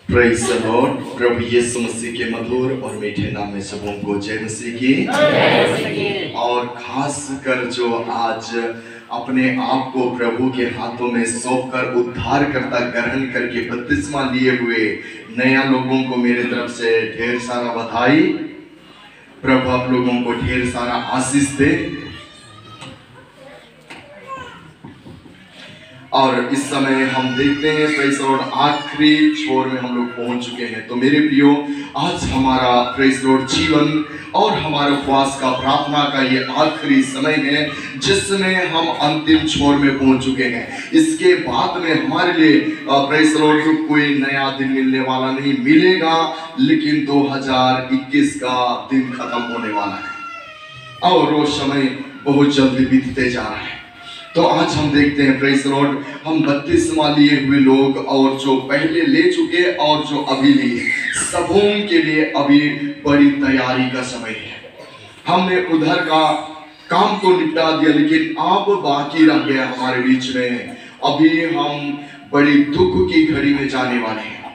Praise the lord. प्रभु यीशु मसीह के मधुर और मीठे नाम में सबों को जय मसीह की। और खास कर जो आज अपने आप को प्रभु के हाथों में सौंपकर उद्धारकर्ता ग्रहण करके बपतिस्मा लिए हुए नया लोगों को मेरे तरफ से ढेर सारा बधाई। प्रभु आप लोगों को ढेर सारा आशीष दे। और इस समय हम देखते हैं प्रेज़ द लॉर्ड आखिरी छोर में हम लोग पहुंच चुके हैं। तो मेरे प्रियो, आज हमारा प्रेज़ द लॉर्ड जीवन और हमारे उपवास का प्रार्थना का ये आखिरी समय है जिसमें हम अंतिम छोर में पहुंच चुके हैं। इसके बाद में हमारे लिए प्रेज़ द लॉर्ड कोई नया दिन मिलने वाला नहीं मिलेगा, लेकिन 2021 का दिन खत्म होने वाला है और वो समय बहुत जल्दी बीतते जा रहा है। तो आज हम देखते हैं प्रेज़ द लॉर्ड, हम बपतिस्मा लिए हुए लोग और जो पहले ले चुके और जो अभी लिए, सबों के लिए अभी बड़ी तैयारी का समय है। हमने उधर का काम तो निपटा दिया, लेकिन अब बाकी रह गया हमारे बीच में। अभी हम बड़ी दुख की घड़ी में जाने वाले हैं।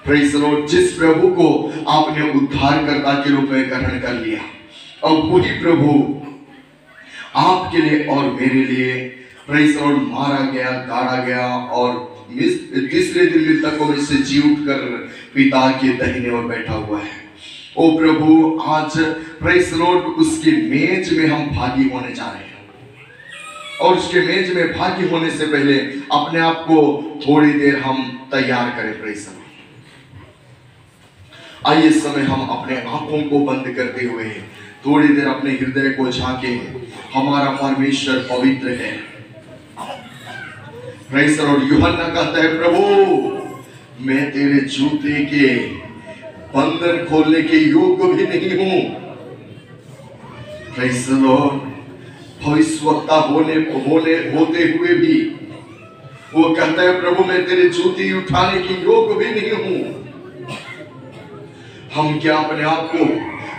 प्रेज़ द लॉर्ड, जिस प्रभु को आपने उद्धारकर्ता के रूप में ग्रहण कर लिया और वही प्रभु आपके लिए और मेरे लिए प्रेज़ द लॉर्ड मारा गया, गाड़ा गया और तीसरे दिन मृतकों में से जी उठकर पिता के दाहिने ओर बैठा हुआ है। ओ प्रभु, आज प्रेज़ द लॉर्ड उसके मेज में हम भागी होने जा रहे हैं और उसके मेज में भागी होने से पहले अपने आप को थोड़ी देर हम तैयार करें। प्रेज़ द लॉर्ड, आइए इस समय हम अपने आंखों को बंद करते हुए थोड़ी देर अपने हृदय को झांकें। हमारा परमेश्वर पवित्र है। प्रेज़ द लॉर्ड, यूहन्ना कहता है, प्रभु मैं तेरे जूते के बंधन खोलने के योग्य भी नहीं हूं। प्रेज़ द लॉर्ड, भविष्यवक्ता होते हुए भी वो कहता है, प्रभु मैं तेरे जूते उठाने के योग्य भी नहीं हूं। हम क्या अपने आप को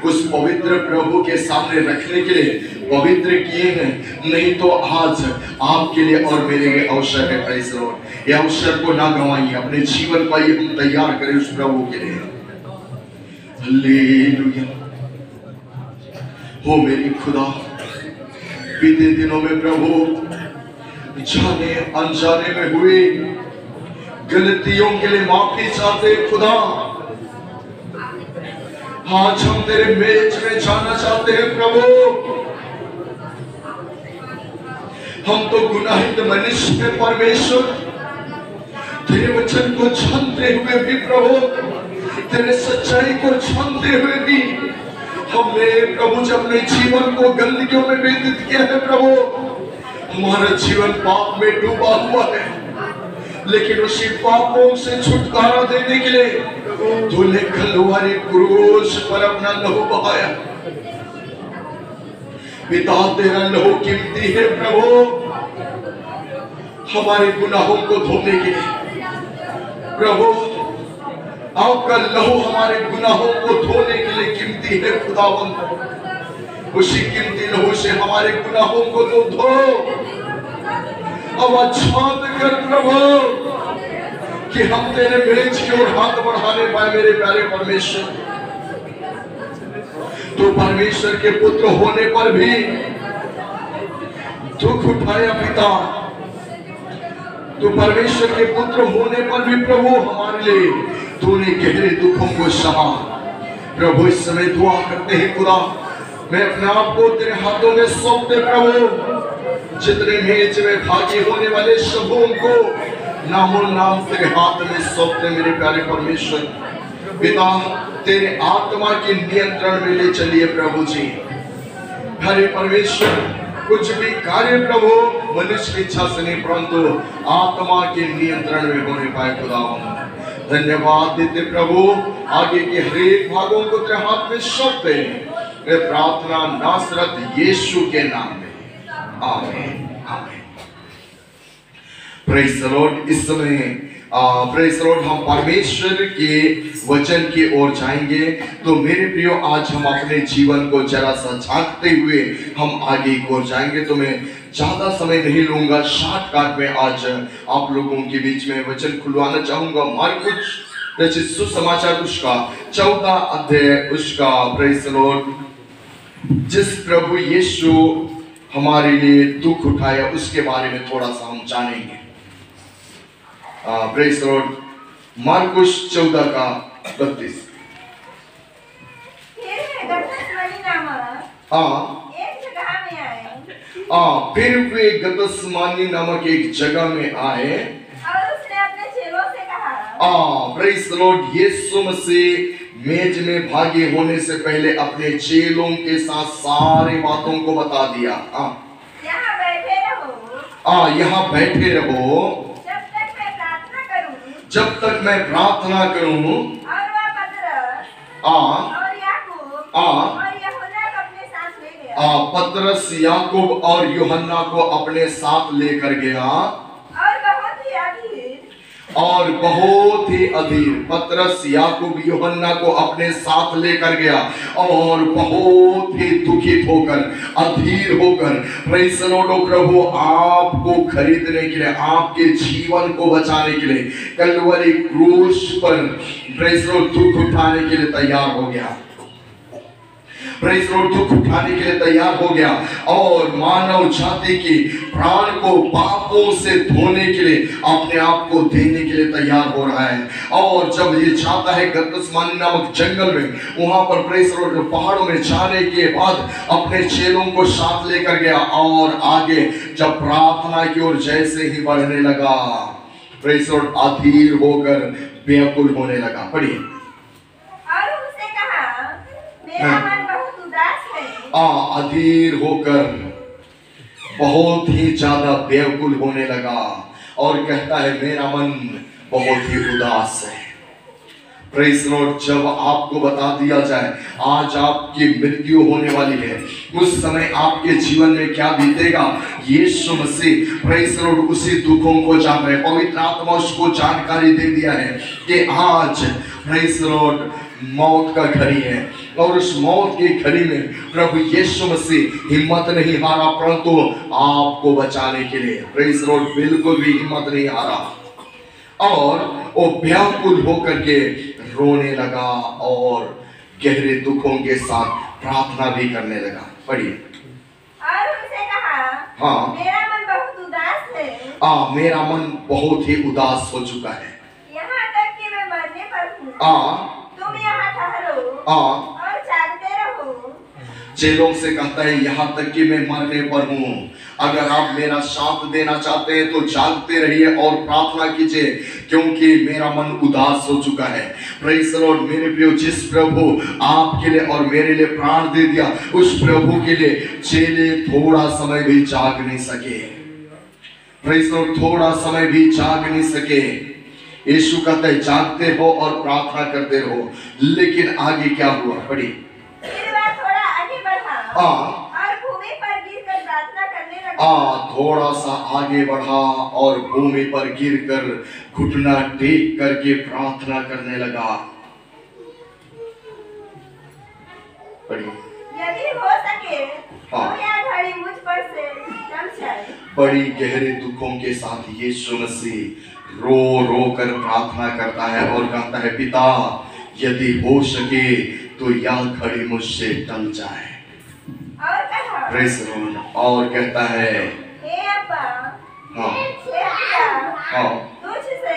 उस पवित्र प्रभु के सामने रखने के लिए पवित्र किए हैं? नहीं तो आज आपके लिए और मेरे लिए अवसर है। प्रेज़ द लॉर्ड, ये अवसर को ना गंवाइए, अपने जीवन को ये हम तैयार करें उस प्रभु के लिए। हालेलुया। हो मेरी खुदा, बीते दिनों में प्रभु जाने अनजाने में हुए गलतियों के लिए माफी चाहते खुदा। आज हम तेरे मेज में जाना चाहते हैं प्रभु। हम तो गुनाहित मनुष्य हैं परमेश्वर, तेरे वचन को जानते हुए भी प्रभु, तेरे सच्चाई को जानते हुए भी हमने प्रभु जब अपने जीवन को गंदगियों में व्यतीत किया है प्रभु। हमारा जीवन पाप में डूबा हुआ है, लेकिन उसी पापों से छुटकारा देने के लिए तूने कलवारी क्रूस पर अपना लहू बहाया। पिता तेरा लहू कीमती है प्रभु, हमारे गुनाहों को धोने के लिए। प्रभु आपका लहू हमारे गुनाहों को धोने के लिए कीमती है खुदावंद। उसी कीमती लहू से हमारे गुनाहों को तो धो। अब आच्छाद कर प्रभु कि हम तेरे मेज की ओर हाथ बढ़ाने पाए। मेरे प्यारे परमेश्वर, तो परमेश्वर के पुत्र होने पर भी दुख उठाया पिता। तो परमेश्वर के पुत्र होने पर भी प्रभु हमारे लिए तूने गहरे दुखों को सहा। प्रभु इस समय दुआ करते हैं खुदा, मैं अपने आप को तेरे हाथों में सौंप दे प्रभु। जितने मेज में भागी होने वाले सबों को नामों नाम तेरे हाथ में सौंपते मेरे प्यारे परमेश्वर। पिता तेरे आत्मा के नियंत्रण में ले चलिए प्रभु जी। हरे परमेश्वर, कुछ भी कार्य प्रभु मनुष्य की इच्छा से नहीं, परंतु आत्मा के नियंत्रण में होने पाए खुदा। धन्यवाद देते प्रभु। आगे के हरेक भागों को तेरे हाथ में सौंपते मैं प्रार्थना नासरत यीशु के नाम में, आमीन आमीन। प्रेज़ द लॉर्ड, इस समय प्रेज़ द लॉर्ड हम परमेश्वर के वचन की ओर जाएंगे। तो मेरे प्रियो, आज हम अपने जीवन को जरा सा झांकते हुए हम आगे की ओर जाएंगे। तो मैं ज्यादा समय नहीं लूंगा, शॉर्टकट में आज आप लोगों के बीच में वचन खुलवाना चाहूंगा। मार्कुस रचित सुसमाचार उसका 14 अध्याय उसका प्रेज द लॉर्ड। जिस प्रभु यीशु हमारे लिए दुख उठाया उसके बारे में थोड़ा सा हम जानेंगे। Praise the Lord. मार्कुस 14 का 32। फिर वे गतसमानी नामक एक जगह में आए और उसने अपने चेलों से कहा। Praise the lord. Yeshu Masih मेज में भागी होने से पहले अपने चेलों के साथ सारी बातों को बता दिया। यहाँ बैठे रहो। यहाँ बैठे रहो जब तक मैं प्रार्थना करूं। जब तक मैं प्रार्थना करूं। और वह पतरस और याकूब और यूहन्ना को अपने साथ ले गया। पतरस याकूब और यूहन्ना को अपने साथ लेकर गया और बहुत ही अधीर पतरस याकूब यूहन्ना को अपने साथ लेकर गया और बहुत ही दुखित होकर अधीर होकर प्रेज़ द लॉर्ड। प्रभु आपको खरीदने के लिए, आपके जीवन को बचाने के लिए कलवरी क्रूस पर प्रेज़ द लॉर्ड दुख उठाने के लिए तैयार हो गया। प्रेज़ द लॉर्ड दुख उठाने के लिए तैयार हो गया और मानव जाति की प्राण को पापों से धोने के लिए अपने आप को देने के लिए तैयार हो रहा है। और जब ये जाता है गतसमानी नामक जंगल में, वहां पर प्रेज़ द लॉर्ड पहाड़ों में जाने के बाद अपने चेलों को साथ लेकर गया और आगे जब प्रार्थना की ओर जैसे ही बढ़ने लगा, प्रेज़ द लॉर्ड अधीर होकर व्याकुल होने लगा। पढ़िए। और उसने कहा, मेरा मन बहुत उदास है। अधीर होकर बहुत ही ज्यादा व्याकुल होने लगा और कहता है मेरा मन बहुत ही उदास है। Praise the Lord. जब आपको बता दिया जाए आज आपकी मृत्यु होने वाली है, उस समय आपके जीवन में क्या बीतेगा, यीशु मसीह प्रेज़ द लॉर्ड उसी दुखों को जान रहे। पवित्र आत्मा उसको जानकारी दे दिया है कि आज प्रेज़ द लॉर्ड मौत का घड़ी है और उस मौत की घड़ी में प्रभु यीशु मसीह हिम्मत नहीं हारा परंतु आपको बचाने के लिए प्रेज़ द लॉर्ड बिल्कुल भी हिम्मत नहीं हारा और वो व्याकुल होकर के रोने लगा और गहरे दुखों के साथ प्रार्थना भी करने लगा। पढ़िए। और उसने कहा, मेरा मन बहुत उदास है। मेरा मन बहुत ही उदास हो चुका है, यहाँ तक कि मैं मरने पर हूँ। तुम यहाँ ठहरो और जागते रहो। चेलों से कहता है यहाँ तक कि मैं मरने पर हूँ, अगर आप मेरा साथ देना चाहते हैं तो जागते रहिए और प्रार्थना कीजिए क्योंकि मेरा मन उदास हो चुका है। Praise the Lord. मेरे प्रियो, जिस प्रभु आपके लिए और मेरे लिए प्राण दे दिया उस प्रभु के लिए चेले थोड़ा समय भी जाग नहीं सके। Praise the Lord. थोड़ा समय भी जाग नहीं सके। यीशु कहता है जागते हो और प्रार्थना करते रहो। लेकिन आगे क्या हुआ, पढ़िए। फिर वह थोड़ा आगे बढ़ा और भूमि पर गिरकर प्रार्थना करने लगा। थोड़ा सा आगे बढ़ा और भूमि पर गिरकर घुटना टेक करके प्रार्थना करने लगा। पढ़िए। यदि हो सके तो यह घड़ी मुझ पर से टल जाए। बड़ी गहरे दुखों के साथ यीशु मसीह रो रो कर प्रार्थना करता है और कहता है पिता यदि हो सके तो यह घड़ी मुझसे टल जाए। और कहा, प्रेज़ द लॉर्ड। और कहता है हे अब्बा, हे पिता, तुझसे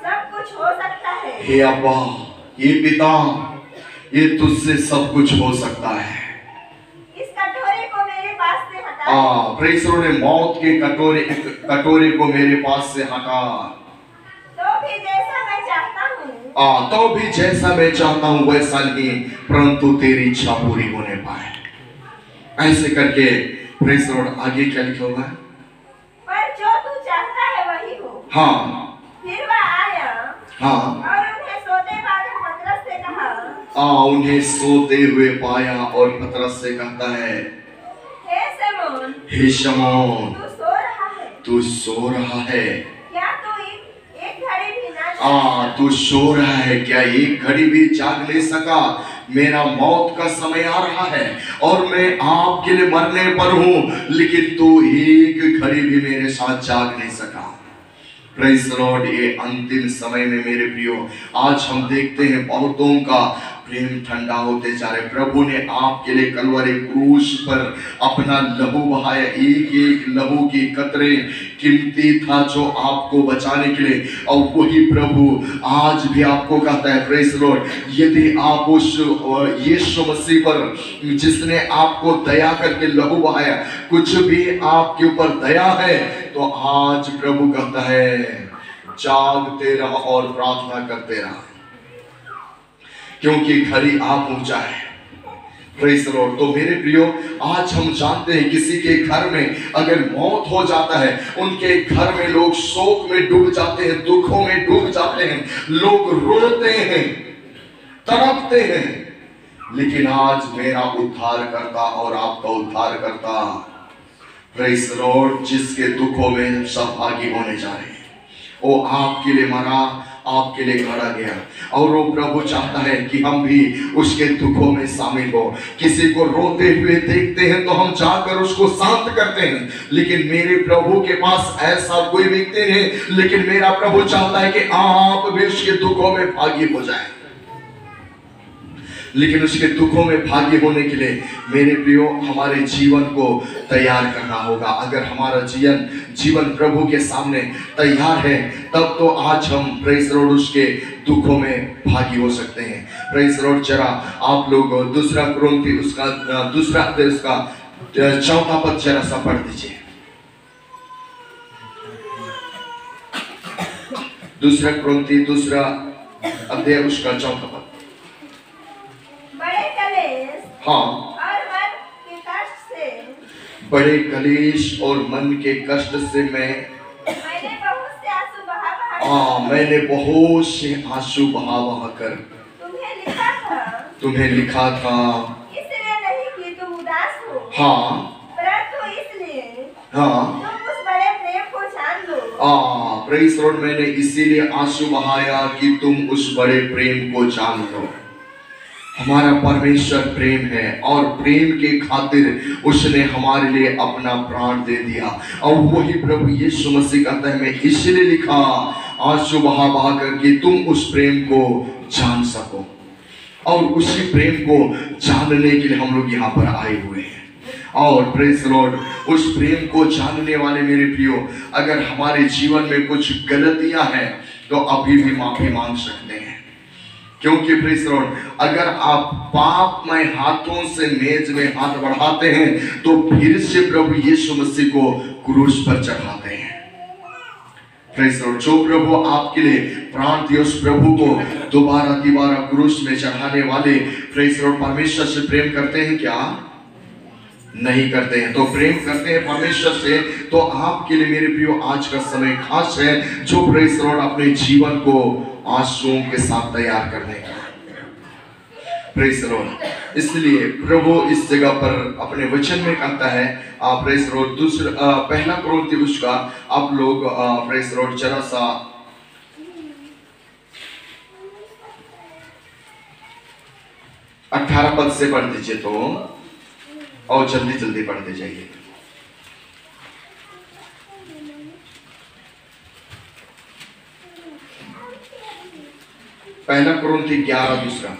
सब कुछ हो सकता है। हे अब्बा, ये पिता, ये तुझसे सब कुछ हो सकता है। इस कटोरे को मेरे पास से हटा। Praise the Lord. मौत के कटोरे को मेरे पास से हटा। तो भी जैसा मैं चाहता हूँ वैसा नहीं परंतु तेरी इच्छा पूरी होने पाए। ऐसे करके प्रेज़ द लॉर्ड आगे क्या लिखा हुआ है, पर जो तू चाहता है वही हो। फिर वह आया और उन्हें सोते पाकर पतरस से कहा। उन्हें सोते हुए पाया और पतरस से कहता है हे शमौन, तू सो रहा है। क्या तू एक घड़ी भी ना तू सो रहा है क्या, एक घड़ी भी जाग नहीं सका। मेरा मौत का समय आ रहा है और मैं आपके लिए मरने पर हूँ, लेकिन तू एक घड़ी भी मेरे साथ जाग नहीं सका। प्रेज़ द लॉर्ड, ये अंतिम समय में मेरे प्रियो आज हम देखते हैं बहुतों का प्रेम ठंडा होते जा रहे। प्रभु ने आपके लिए कलवरी क्रूस पर अपना लहू बहाया, एक एक लहू की कतरे कीमती था जो आपको बचाने के लिए। और वही प्रभु आज भी आपको कहता है प्रेज़ द लॉर्ड, यदि आप उस यीशु मसीह पर जिसने आपको दया करके लहू बहाया, कुछ भी आपके ऊपर दया है, तो आज प्रभु कहता है जागते रहो और प्रार्थना करते रहो, क्योंकि घड़ी आ पहुंचा है। Praise the Lord. तो मेरे प्रियो आज हम जानते हैं किसी के घर में अगर मौत हो जाता है, उनके घर में लोग शोक में डूब जाते हैं, दुखों में डूब जाते हैं, लोग रोते हैं, तड़पते हैं। लेकिन आज मेरा उद्धार करता और आपका उद्धार करता प्रेज़ द लॉर्ड, जिसके दुखों में सब भागी होने जा रहे हैं, वो आपके लिए मरा, आपके लिए खड़ा गया। और वो प्रभु चाहता है कि हम भी उसके दुखों में शामिल हो। किसी को रोते हुए देखते हैं तो हम जाकर उसको शांत करते हैं, लेकिन मेरे प्रभु के पास ऐसा कोई व्यक्ति नहीं। लेकिन मेरा प्रभु चाहता है कि आप भी उसके दुखों में भागी हो जाएं। लेकिन उसके दुखों में भागी होने के लिए मेरे प्रियो हमारे जीवन को तैयार करना होगा। अगर हमारा जीवन प्रभु के सामने तैयार है, तब तो आज हम प्रेज़ द लॉर्ड उसके दुखों में भागी हो सकते हैं। Praise the Lord. जरा आप लोग दूसरा कुरिन्थी उसका दूसरा अध्याय उसका 4वां पद जरा सा पढ़ दीजिए। दूसरा कुरिन्थी दूसरा अध्याय उसका 4वां पद। हाँ, और मन के कष्ट से, बड़े कलेश और मन के कष्ट से मैंने बहुत से आंसू बहा बहा कर तुम्हें लिखा था। इसलिए नहीं कि तुम उदास हो, हाँ, परंतु इसलिए हाँ, तुम उस बड़े प्रेम को जान लो। Praise the Lord. मैंने इसीलिए आंसू बहाया कि तुम उस बड़े प्रेम को जान लो। हमारा परमेश्वर प्रेम है और प्रेम के खातिर उसने हमारे लिए अपना प्राण दे दिया। और वही प्रभु यीशु मसीह कहता है मैं इसलिए लिखा आंसू बहा बहा कर कि तुम उस प्रेम को जान सको। और उसी प्रेम को जानने के लिए हम लोग यहाँ पर आए हुए हैं। और प्रेज़ द लॉर्ड, उस प्रेम को जानने वाले मेरे प्रियो, अगर हमारे जीवन में कुछ गलतियां हैं तो अभी भी माफी मांग सकते हैं। क्योंकि प्रेज़ द लॉर्ड, अगर आप पापमय हाथों से मेज में हाथ बढ़ाते हैं तो फिर से प्रभु यीशु मसीह को क्रूस पर चढ़ाते हैं। Praise the Lord. जो प्रभु आपके लिए प्राण दिए उस प्रभु को दोबारा क्रूस में चढ़ाने वाले प्रेज़ द लॉर्ड परमेश्वर से प्रेम करते हैं क्या? नहीं करते हैं। तो प्रेम करते हैं परमेश्वर से, तो आपके लिए मेरे प्रियो आज का समय खास है, जो प्रेज़ द लॉर्ड अपने जीवन को आंसुओं के साथ तैयार करने का। Praise the Lord. इसलिए प्रभु इस जगह पर अपने वचन में कहता है प्रेज़ द लॉर्ड, पहला कुरिन्थी उसका आप लोग प्रेज़ द लॉर्ड जरा सा 18 पद से पढ़ दीजिए तो, और जल्दी पढ़ते जाइए। पहला कुरिन्थी 11 दूसरा।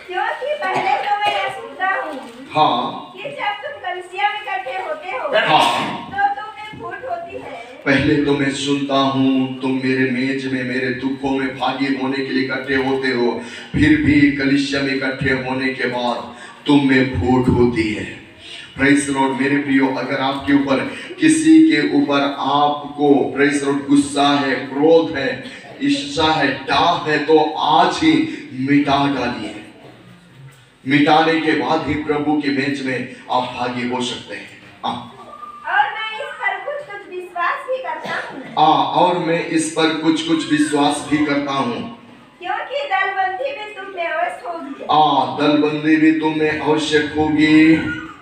क्योंकि पहले तो मैं यह सुनता हूँ, हाँ, कि जब तुम कलीसिया में इकट्ठे होते हो, हाँ, तो तुम में फूट होती है। पहले तो मैं सुनता हूँ तुम मेरे मेज में मेरे दुखों में भागी होने के लिए इकट्ठे होते हो, फिर भी कलीसिया में इकट्ठे होने के बाद तुम में फूट होती है। Praise the Lord. मेरे प्रियो, अगर आपके ऊपर किसी के ऊपर आपको प्रेज़ द लॉर्ड गुस्सा है, क्रोध है, इच्छा है, डाह है, तो आज ही मिटा डालिए। मिटाने के बाद ही प्रभु के मेज में आप भागी हो सकते हैं। और मैं इस पर कुछ विश्वास भी करता हूँ। और मैं इस पर कुछ विश्वास भी करता हूँ, क्योंकि दलबंदी भी तुम में अवश्य होगी। दलबंदी भी तुम में आवश्यक होगी,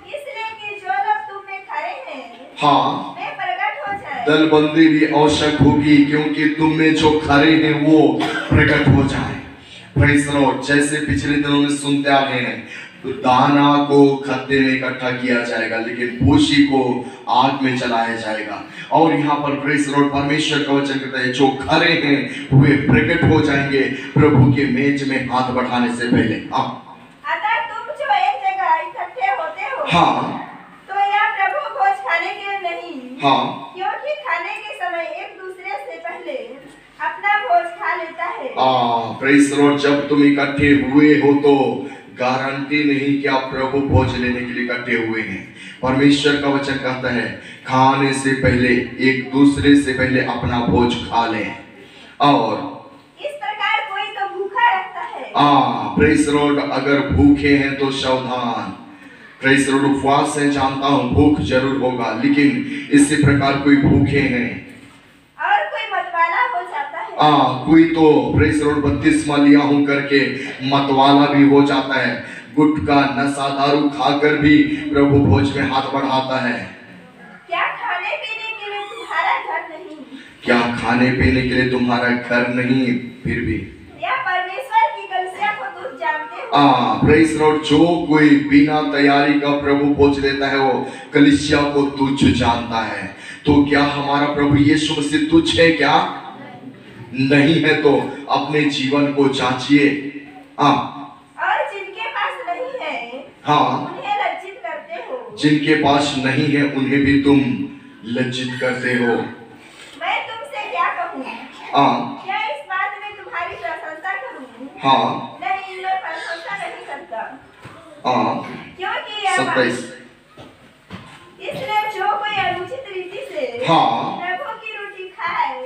इसलिए कि जो लोग तुम में खड़े हैं, हाँ, वे प्रकट हो जाए। दलबंदी भी आवश्यक होगी, क्योंकि तुम में जो खड़े हैं वो प्रकट हो जाए। Praise the Lord. जैसे पिछले दिनों में सुनते आ रहे हैं, तो दाना को खत्ते में इकट्ठा किया जाएगा, लेकिन भूसी को आग में जलाया जाएगा। और यहाँ पर प्रेज़ द लॉर्ड, परमेश्वर का वचन कहता है जो खरे हैं वे प्रकट हो जाएंगे प्रभु के मेज में हाथ बढ़ाने से पहले। अगर तुम जो एक जगह इकट्ठे होते हो, हाँ, तो यह प्रभु भोज खाने के लिए नहीं, हाँ, क्योंकि खाने के समय एक दूसरे से पहले अपना भोज खा लेता है। प्रेज़ द लॉर्ड, जब तुम इकट्ठे हुए हो तो गारंटी नहीं कि आप प्रभु भोज लेने के लिए इकट्ठे हुए हैं। परमेश्वर का वचन कहता है खाने से पहले एक दूसरे से पहले अपना भोज खा लें। और इस प्रकार कोई तो भूखा रहता है। प्रेज़ द लॉर्ड, अगर भूखे हैं तो सावधान। प्रेज़ द लॉर्ड, उपवास है, जानता हूं भूख जरूर होगा, लेकिन इसी प्रकार कोई भूखे हैं और कोई मतवाला हो जाता है। कोई तो प्रेज़ द लॉर्ड बपतिस्मा लिया हूं करके मतवाला भी हो जाता है, गुटखा नशा दारू खाकर भी प्रभु भोज में हाथ बढ़ाता है। क्या खाने पीने के लिए तुम्हारा घर नहीं? क्या खाने पीने के लिए तुम्हारा घर नहीं? फिर भी या परमेश्वर की कलीसिया को तुम जानते हो। प्रेज़ द लॉर्ड, जो कोई बिना तैयारी का प्रभु भोज लेता है वो कलीसिया को तुच्छ जानता है। तो क्या हमारा प्रभु यीशु मसीह तुच्छ है? क्या नहीं है तो अपने जीवन को जांचिए। और जिनके पास नहीं है, उन्हें लज्जित करते हो। जिनके पास नहीं है उन्हें भी तुम लज्जित करते हो। मैं तुमसे क्या कहूँ? क्या इस बात में तुम्हारी प्रशंसा करूँ? नहीं, मैं प्रशंसा नहीं करता। क्योंकि यह 27 इसलिए जो कोई अनुचित रीति से प्रभु की रोटी खाए।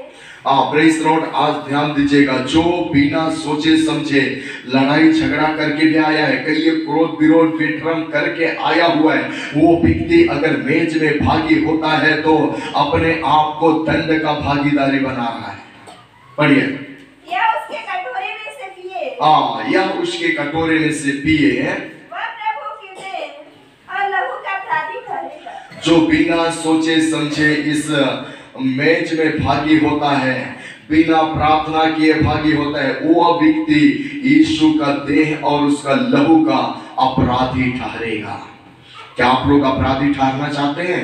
प्रेज़ द लॉर्ड, आज ध्यान दीजिएगा, जो बिना सोचे समझे लड़ाई झगड़ा करके भी आया है, कई क्रोध विरोध विक्रम करके आया हुआ है, वो व्यक्ति अगर मेज में भागी होता है तो अपने आप को दंड का भागीदारी बना रहा है। पढ़िए, या उसके कटोरे में से पिए। या उसके कटोरे में से पिए, वह प्रभु की देह और लहू का अपराधी ठहरेगा। जो बिना सोचे समझे इस मेज में भागी होता है, बिना प्रार्थना किए भागी होता है, वो व्यक्ति यीशु का देह और उसका लहू का अपराधी ठहरेगा। क्या आप लोग अपराधी ठहरना चाहते हैं?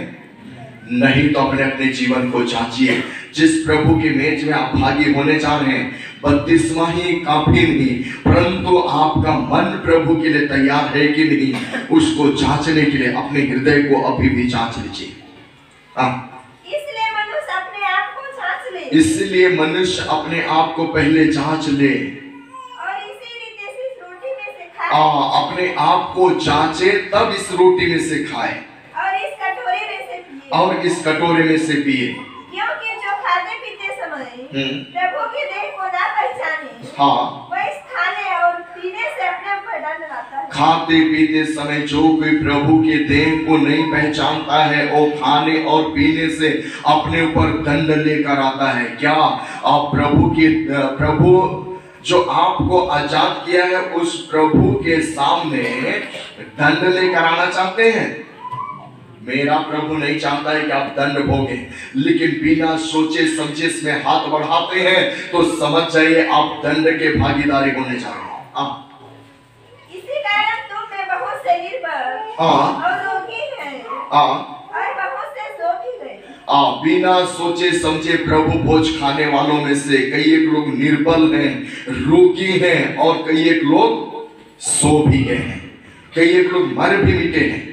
नहीं तो अपने अपने जीवन को जांचिए। जिस प्रभु के मेज में आप भागी होने जा रहे हैं, बपतिस्मा ही काफी नहीं, परंतु आपका मन प्रभु के लिए तैयार है कि नहीं, उसको जांचने के लिए अपने हृदय को अभी भी जांच लीजिए। इसलिए मनुष्य अपने आप को पहले जांच ले और इसी रीति से इस रोटी में से खाए। अपने आप को जांचे तब इस रोटी में से खाए और इस कटोरे में से पिए। क्योंकि जो खाते पीते समय प्रभु के देह को ना पहचाने, वह इस खाने और पीने से अपने ऊपर दंड लाता है। खाते पीते समय जो कोई प्रभु के देह को नहीं पहचानता है, वो खाने और पीने से अपने ऊपर दंड लेकर आता है। क्या आप प्रभु जो आपको आजाद किया है उस प्रभु के सामने दंड लेकर आना चाहते हैं? मेरा प्रभु नहीं चाहता है कि आप दंड भोगे, लेकिन बिना सोचे समझे इसमें हाथ बढ़ाते हैं तो समझ जाइए आप दंड के भागीदारी होने जा रहे हैं। इसी कारण तुम में बहुत से निर्बल और रोगी हैं और बहुत से सो भी गए। बिना सोचे समझे प्रभु भोज खाने वालों में से कई एक लोग निर्बल हैं, रोगी हैं और कई एक लोग सो भी गए हैं, कई एक लोग मर भी मिटे हैं।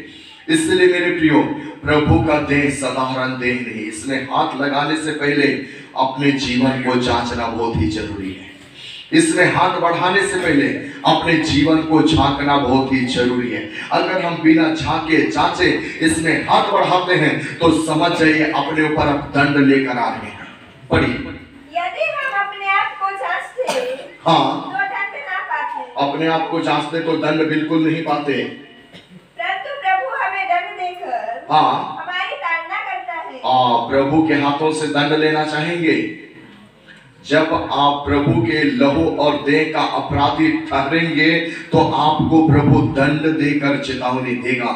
इसलिए मेरे प्रियो, प्रभु का देह साधारण देह नहीं, इसमें हाथ लगाने से पहले अपने जीवन को जांचना बहुत ही जरूरी है। इसमें हाथ बढ़ाने से पहले अपने जीवन को झांकना बहुत ही जरूरी है। अगर हम बिना झांके जांचे इसमें हाथ बढ़ाते हैं तो समझ जाइए अपने ऊपर आप दंड लेकर आ रहे हैं। पढ़िए, यदि हम अपने आप को जांचते तो दंड ना पाते। अपने आप को जांचते तो दंड बिल्कुल नहीं पाते, परंतु प्रभु हमें दंड देकर हमारी ताड़ना करता है। प्रभु के हाथों से दंड लेना चाहेंगे? जब आप प्रभु के लहू और देह का अपराधी ठहरेंगे तो आपको प्रभु दंड देकर चेतावनी देगा।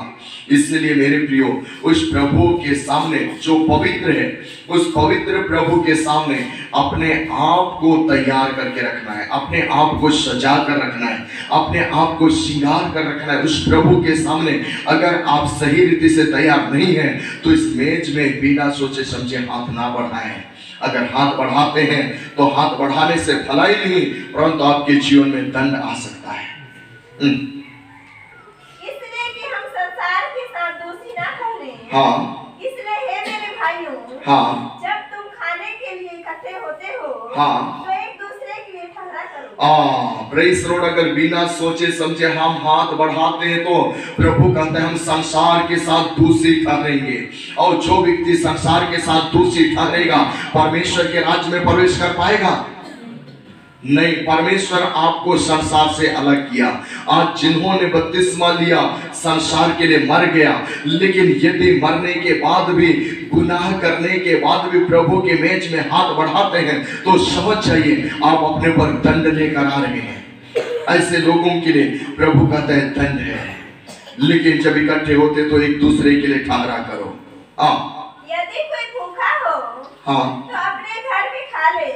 इसलिए मेरे प्रियो, उस प्रभु के सामने जो पवित्र है, उस पवित्र प्रभु के सामने अपने आप को तैयार करके रखना है, अपने आप को सजा कर रखना है, अपने आप को श्रृंगार कर रखना है। उस प्रभु के सामने अगर आप सही रीति से तैयार नहीं हैं तो इस मेज में बिना सोचे समझे हाथ ना बढ़ाएं। अगर हाथ बढ़ाते हैं तो हाथ बढ़ाने से भलाई नहीं, परंतु आपके जीवन में दंड आ सकता है। इसलिए कि हम संसार के साथ दोषी ना ठहरे। हाँ। इसलिए हे मेरे भाइयों, हाँ, जब तुम खाने के लिए इकट्ठे होते हो, हाँ, तो एक दूसरे के लिए ठहरा करो। प्रेज़ लॉर्ड, अगर बिना सोचे समझे हम हाथ बढ़ाते हैं तो प्रभु कहते हैं हम संसार के साथ दूषी ठहरेंगे, और जो व्यक्ति संसार के साथ दूषी ठहरेगा परमेश्वर के राज्य में प्रवेश कर पाएगा नहीं। परमेश्वर आपको संसार से अलग किया। आज जिन्होंने बपतिस्मा लिया संसार के लिए मर गया, लेकिन यदि मरने के बाद भी, गुनाह करने के बाद भी प्रभु के मेज में हाथ बढ़ाते हैं तो समझ जाइए आप अपने पर दंड लेकर आ रहे हैं। ऐसे लोगों के लिए प्रभु कहते हैं दंड है। लेकिन जब इकट्ठे होते तो एक दूसरे के लिए ठहरा करो। यदि कोई भूखा हो, हाँ, तो अपने घर में खा ले,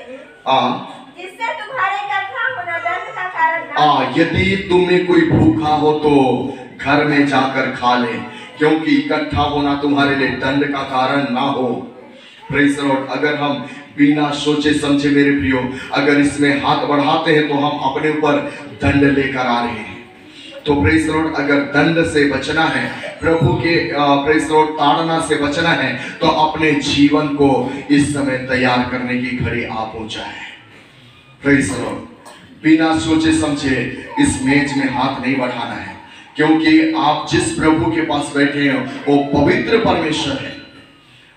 जिससे तुम्हारे इकट्ठा होना दंड का कारण ना हो। यदि तुम्हें कोई भूखा हो तो घर में जाकर खा ले, क्योंकि इकट्ठा होना तुम्हारे लिए दंड का कारण ना हो। प्रेज़ द लॉर्ड, अगर हम बिना सोचे समझे मेरे प्रियो अगर इसमें हाथ बढ़ाते हैं तो हम अपने ऊपर दंड लेकर आ रहे हैं। तो प्रेज़ द लॉर्ड, अगर दंड से बचना है, प्रभु के प्रेज़ द लॉर्ड ताड़ना से बचना है, तो अपने जीवन को इस समय तैयार करने की घड़ी आ पहुंचा है। प्रेज़ द लॉर्ड, बिना सोचे समझे इस मेज में हाथ नहीं बढ़ाना है, क्योंकि आप जिस प्रभु के पास बैठे हैं वो पवित्र परमेश्वर है,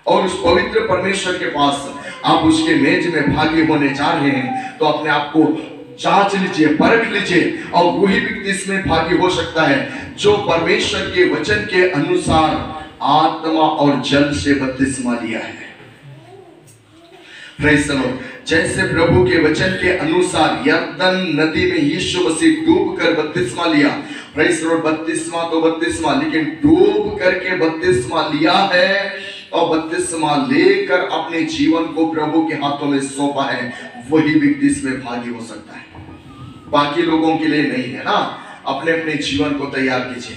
और उस पवित्र परमेश्वर के पास आप उसके मेज में भागी होने जा रहे हैं। तो अपने आप को जांच लीजिए, परख लीजिए, और वही व्यक्ति इसमें भागी हो सकता है जो परमेश्वर के वचन के अनुसार आत्मा और जल से बपतिस्मा लिया है। प्रेज़ द लॉर्ड, जैसे प्रभु के वचन के अनुसार यरदन नदी में यीशु मसीह डूब कर बपतिस्मा लिया। प्रेज़ द लॉर्ड, बपतिस्मा तो बपतिस्मा, लेकिन डूब करके बपतिस्मा लिया है और बपतिस्मा लेकर अपने जीवन को प्रभु के हाथों में सौंपा है, वही व्यक्ति इसमें भागी हो सकता है। बाकी लोगों के लिए नहीं है ना। अपने अपने जीवन को तैयार कीजिए,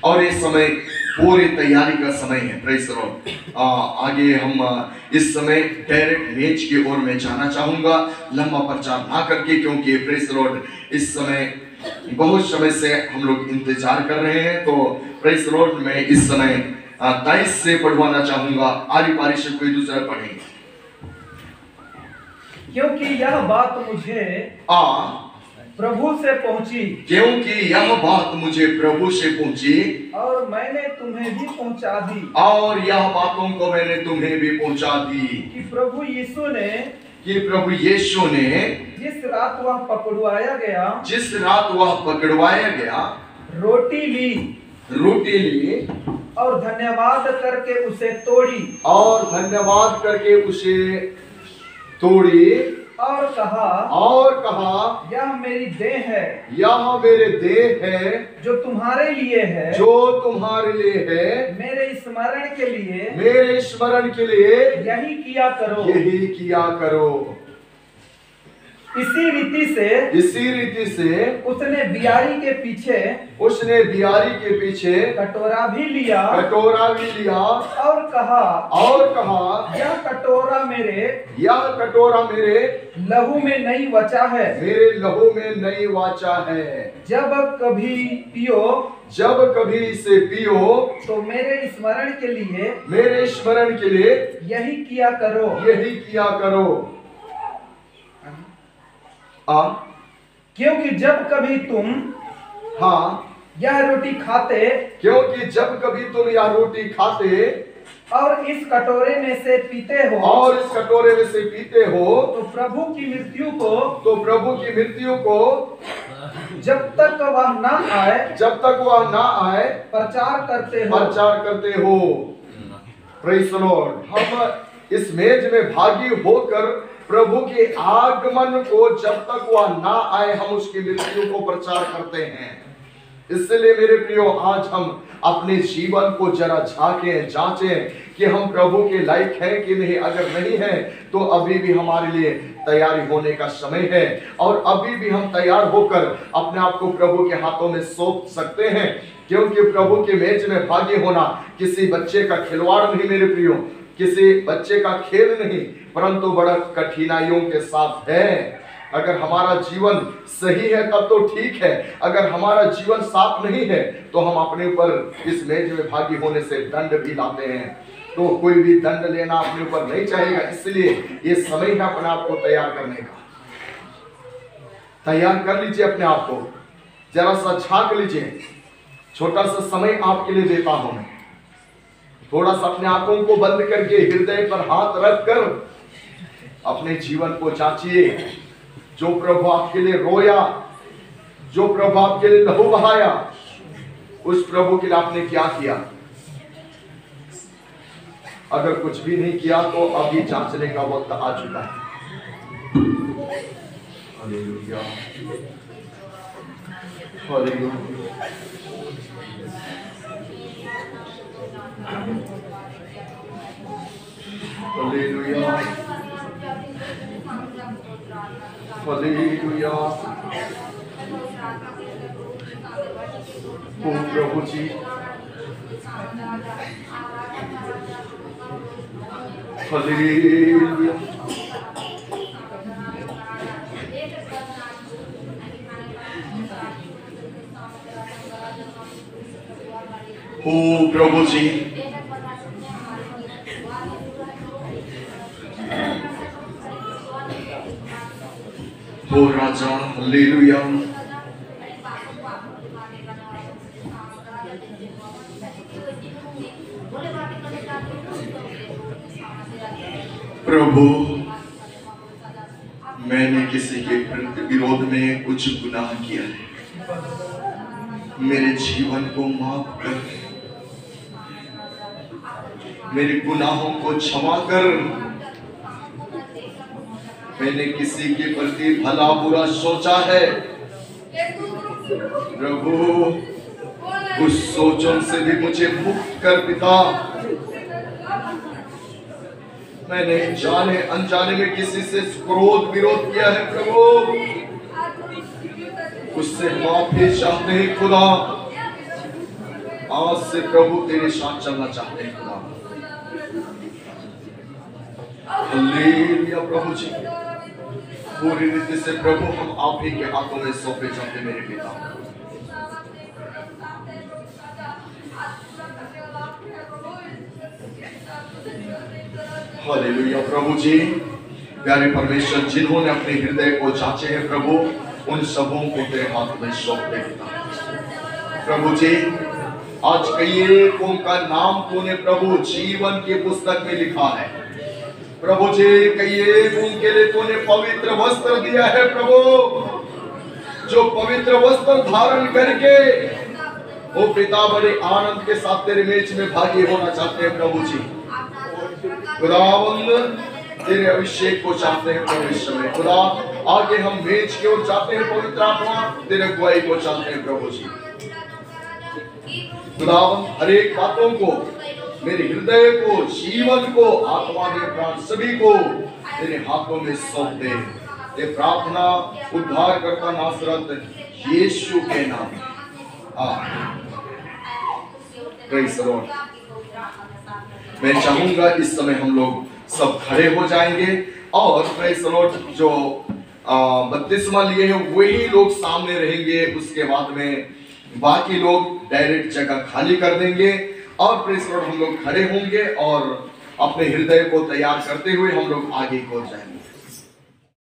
और ये समय पूरी तैयारी का समय है। प्रेज़ द लॉर्ड, आगे हम इस समय डायरेक्ट मेज की ओर में जाना चाहूंगा, लंबा प्रचार ना करके, क्योंकि प्रेज़ द लॉर्ड इस समय बहुत समय से हम लोग इंतजार कर रहे हैं। तो प्रेज़ द लॉर्ड, मैं इस समय 23 से पढ़वाना चाहूंगा, आरी पारी से कोई दूसरा पढ़ेंगे, क्योंकि यह बात मुझे प्रभु से पहुंची, क्योंकि यह बात मुझे प्रभु से पहुंची, और मैंने तुम्हें भी पहुंचा दी, और यह बातों को मैंने तुम्हें भी पहुंचा दी, कि प्रभु यीशु ने जिस रात वह पकड़वाया गया रोटी ली और धन्यवाद करके उसे तोड़ी, और कहा यह मेरी देह है, मेरे देह है, जो तुम्हारे लिए है, मेरे स्मरण के लिए यही किया करो। इसी रीति से उसने बियारी के पीछे कटोरा भी लिया और कहा यह कटोरा मेरे लहू में नई वचा है, जब कभी इसे पियो तो मेरे स्मरण के लिए यही किया करो। क्योंकि जब कभी तुम यह रोटी खाते और इस कटोरे में से पीते हो, तो प्रभु की मृत्यु को जब तक वह ना आए प्रचार करते हो। प्रेज़ द लॉर्ड, हम इस मेज में भागी होकर प्रभु के आगमन को जब तक वह ना आए हम उसकी मृत्यु को प्रचार करते हैं। इसलिए मेरे प्रियो, आज हम अपने जीवन को जरा झांकें, जांचें कि हम प्रभु के लायक हैं कि नहीं। अगर नहीं है तो अभी भी हमारे लिए तैयारी होने का समय है, और अभी भी हम तैयार होकर अपने आप को प्रभु के हाथों में सौंप सकते हैं, क्योंकि प्रभु के मेज में भागी होना किसी बच्चे का खिलवाड़ नहीं मेरे प्रियो, किसी बच्चे का खेल नहीं, परंतु बड़ा कठिनाइयों के साथ है। अगर हमारा जीवन सही है तब तो ठीक है, अगर हमारा जीवन साफ नहीं है तो हम अपने ऊपर इस मेज में भागी होने से दंड भी लाते हैं। तो कोई भी दंड लेना अपने ऊपर नहीं चाहेगा, इसलिए ये समय है अपने आप को तैयार करने का। तैयार कर लीजिए अपने आप को, जरा सा झांक लीजिए। छोटा सा समय आपके लिए देता हूं मैं, थोड़ा सा अपने आंखों को बंद करके हृदय पर हाथ रखकर अपने जीवन को जांचिए। जो प्रभु आपके लिए रोया, जो प्रभु आपके लिए लहू बहाया, उस प्रभु के लिए आपने क्या किया? अगर कुछ भी नहीं किया तो अभी जांचने का वक्त आ चुका है। Hallelujah, hallelujah, hallelujah, hallelujah. ओ प्रभु जी, हालेलुया, ओ प्रभु जी, ओ राजा, हालेलुया। प्रभु, मैंने किसी के विरोध में कुछ गुनाह किया है, मेरे जीवन को माफ कर, मेरे गुनाहों को क्षमा कर। मैंने किसी के प्रति भला बुरा सोचा है प्रभु, उस सोचों से भी मुझे मुक्त कर पिता। मैंने जाने अनजाने में किसी से क्रोध विरोध किया है प्रभु, उससे माफी चाहते हैं खुदा। आज से प्रभु तेरे साथ चलना चाहते हैं खुदा। हालेलुया प्रभु जी, पूरी रीति से प्रभु हम आप ही के हाथों में सौंपे जाते मेरे पिता। हालेलुया प्रभु जी, प्यारे परमेश्वर, जिन्होंने अपने हृदय को जांचे हैं प्रभु, उन सबों को तेरे हाथ में सौंप दे पिता। प्रभु जी, आज कईयों का नाम तूने प्रभु जीवन की पुस्तक में लिखा है प्रभु जी। कईयों के लिए तूने पवित्र वस्त्र दिया है प्रभु, जो पवित्र वस्त्र धारण करके वो पिता बड़े आनंद के साथ तेरे मेज में भागी होना चाहते हैं प्रभु जी। खुदावंद, तेरे अभिषेक को चाहते हैं परमेश्वर में खुदा। आगे हम मेज की ओर चाहते हैं पवित्र आत्मा, तेरे अगुवाई को चाहते हैं प्रभु जी। खुदावंद, हर एक बातों को, मेरे हृदय को, जीवन को, आत्मा के प्राण सभी को तेरे हाथों में सौंप दे। ये प्रार्थना उद्धार करता नासरत यीशु के नाम। Praise the Lord. मैं चाहूंगा इस समय हम लोग सब खड़े हो जाएंगे और प्रेज़ द लॉर्ड, जो बपतिस्मा लिए हैं वही लोग सामने रहेंगे। उसके बाद में बाकी लोग डायरेक्ट जगह खाली कर देंगे और प्रेज़ द लॉर्ड हम लोग खड़े होंगे और अपने हृदय को तैयार करते हुए हम लोग आगे को जाएंगे।